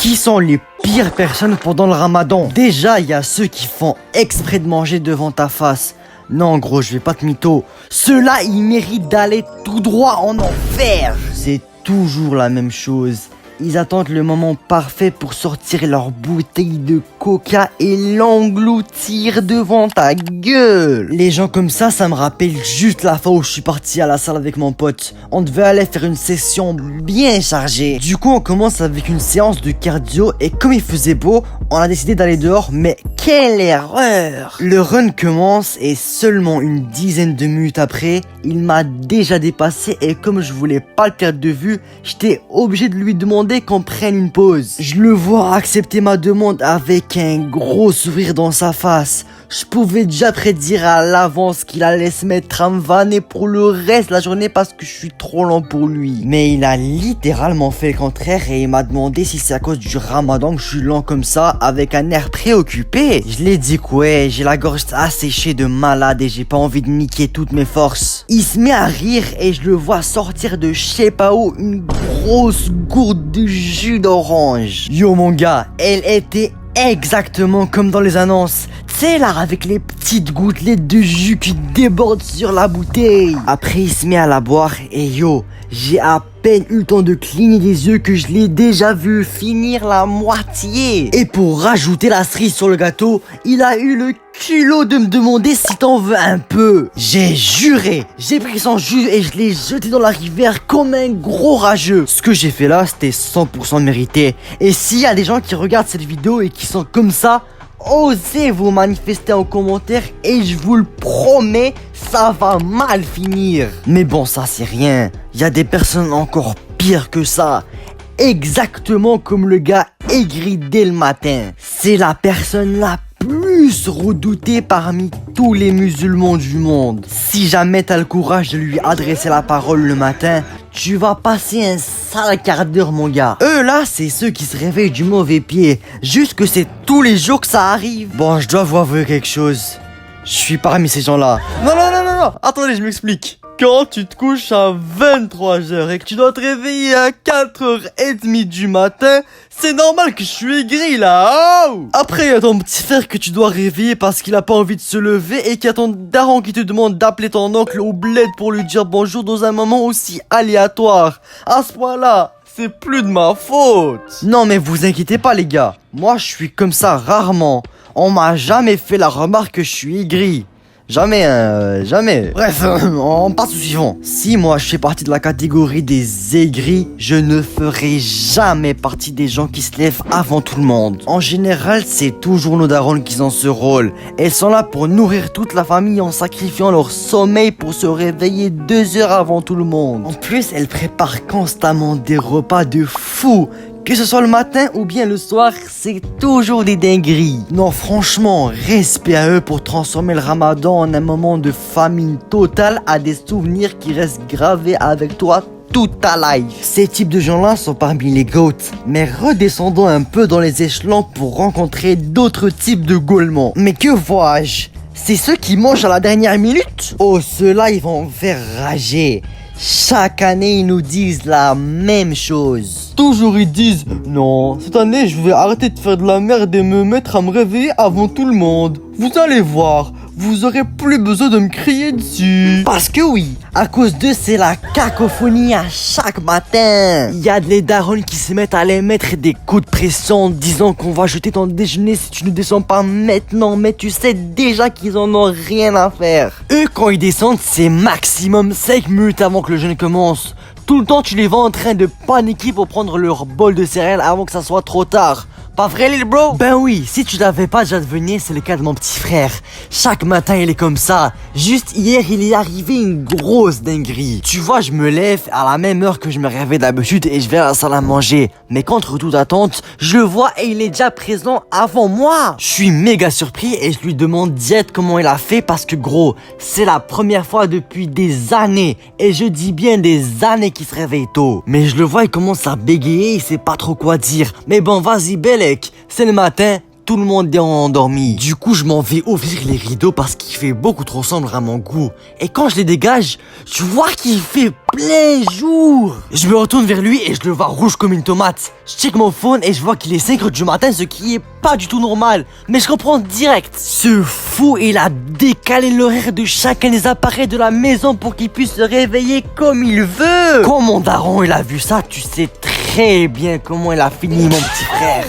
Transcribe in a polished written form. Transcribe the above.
Qui sont les pires personnes pendant le ramadan? Déjà, il y a ceux qui font exprès de manger devant ta face. Non gros, je vais pas te mytho. Ceux-là, ils méritent d'aller tout droit en enfer. C'est toujours la même chose. Ils attendent le moment parfait pour sortir leur bouteille de coca et l'engloutir devant ta gueule. Les gens comme ça me rappelle juste la fois où je suis parti à la salle avec mon pote. On devait aller faire une session bien chargée. Du coup, on commence avec une séance de cardio et comme il faisait beau, on a décidé d'aller dehors, mais quelle erreur! Le run commence et seulement une dizaine de minutes après, il m'a déjà dépassé et comme je voulais pas le perdre de vue, j'étais obligé de lui demander qu'on prenne une pause. Je le vois accepter ma demande avec un gros sourire dans sa face. Je pouvais déjà prédire à l'avance qu'il allait se mettre à me vanner pour le reste de la journée parce que je suis trop lent pour lui. Mais il a littéralement fait le contraire et il m'a demandé si c'est à cause du ramadan que je suis lent comme ça avec un air préoccupé. Je l'ai dit que ouais, j'ai la gorge asséchée de malade et j'ai pas envie de niquer toutes mes forces. Il se met à rire et je le vois sortir de je sais pas où une grosse gourde de jus d'orange. Yo mon gars, elle était exactement comme dans les annonces. Tu sais là, avec les petites gouttelettes de jus qui débordent sur la bouteille. Après il se met à la boire et yo, j'ai à peine eu le temps de cligner des yeux que je l'ai déjà vu finir la moitié. Et pour rajouter la cerise sur le gâteau, il a eu le culot de me demander si t'en veux un peu. J'ai juré, j'ai pris son jus et je l'ai jeté dans la rivière comme un gros rageux. Ce que j'ai fait là, c'était 100% mérité. Et s'il y a des gens qui regardent cette vidéo et qui sont comme ça, osez vous manifester en commentaire et je vous le promets, ça va mal finir. Mais bon, ça c'est rien. Il y a des personnes encore pires que ça. Exactement comme le gars aigri dès le matin. C'est la personne la plus redoutée parmi tous les musulmans du monde. Si jamais t'as le courage de lui adresser la parole le matin, tu vas passer un sale quart d'heure mon gars. Eux là, c'est ceux qui se réveillent du mauvais pied. Juste que c'est tous les jours que ça arrive. Bon, je dois vous avouer quelque chose. Je suis parmi ces gens-là. Non, attendez, je m'explique. Quand tu te couches à 23h et que tu dois te réveiller à 4h30 du matin, c'est normal que je suis aigri là. Oh, après, il y a ton petit frère que tu dois réveiller parce qu'il a pas envie de se lever et qu'il y a ton daron qui te demande d'appeler ton oncle au bled pour lui dire bonjour dans un moment aussi aléatoire. À ce point-là, c'est plus de ma faute. Non mais vous inquiétez pas les gars. Moi je suis comme ça rarement. On m'a jamais fait la remarque que je suis aigri. Jamais, jamais. Bref, on passe au suivant. Si moi je fais partie de la catégorie des aigris, je ne ferai jamais partie des gens qui se lèvent avant tout le monde. En général, c'est toujours nos darons qui ont ce rôle. Elles sont là pour nourrir toute la famille en sacrifiant leur sommeil pour se réveiller 2 heures avant tout le monde. En plus, elles préparent constamment des repas de fou. Que ce soit le matin ou bien le soir, c'est toujours des dingueries. Non, franchement, respect à eux pour transformer le ramadan en un moment de famine totale à des souvenirs qui restent gravés avec toi toute ta life. Ces types de gens-là sont parmi les GOAT. Mais redescendons un peu dans les échelons pour rencontrer d'autres types de gaulements. Mais que vois-je? C'est ceux qui mangent à la dernière minute? Oh, ceux-là, ils vont me faire rager. Chaque année, ils nous disent la même chose. Toujours ils disent non, cette année je vais arrêter de faire de la merde et me mettre à me réveiller avant tout le monde. Vous allez voir, vous aurez plus besoin de me crier dessus. Parce que oui, à cause d'eux, c'est la cacophonie à chaque matin. Il y a des darons qui se mettent à les mettre des coups de pression en disant qu'on va jeter ton déjeuner si tu ne descends pas maintenant. Mais tu sais déjà qu'ils en ont rien à faire. Eux, quand ils descendent, c'est maximum 5 minutes avant que le jeûne commence. Tout le temps, tu les vois en train de paniquer pour prendre leur bol de céréales avant que ça soit trop tard. Pas vrai, little bro? Ben oui, si tu l'avais pas déjà deviné, c'est le cas de mon petit frère. Chaque matin, il est comme ça. Juste hier, il est arrivé une grosse dinguerie. Tu vois, je me lève à la même heure que je me réveille d'habitude et je vais à la salle à manger. Mais contre toute attente, je le vois et il est déjà présent avant moi. Je suis méga surpris et je lui demande direct comment il a fait parce que gros, c'est la première fois depuis des années. Et je dis bien des années qu'il se réveille tôt. Mais je le vois, il commence à bégayer, il sait pas trop quoi dire. Mais bon, vas-y, Belek, c'est le matin. tout le monde est endormi. Du coup, je m'en vais ouvrir les rideaux parce qu'il fait beaucoup trop sombre à mon goût. Et quand je les dégage, je vois qu'il fait plein jour. Je me retourne vers lui et je le vois rouge comme une tomate. Je check mon phone et je vois qu'il est 5h du matin, ce qui est pas du tout normal. Mais je comprends direct. Ce fou, il a décalé l'horaire de chacun des appareils de la maison pour qu'il puisse se réveiller comme il veut. Quand mon daron il a vu ça, tu sais très bien comment il a fini, mon petit frère.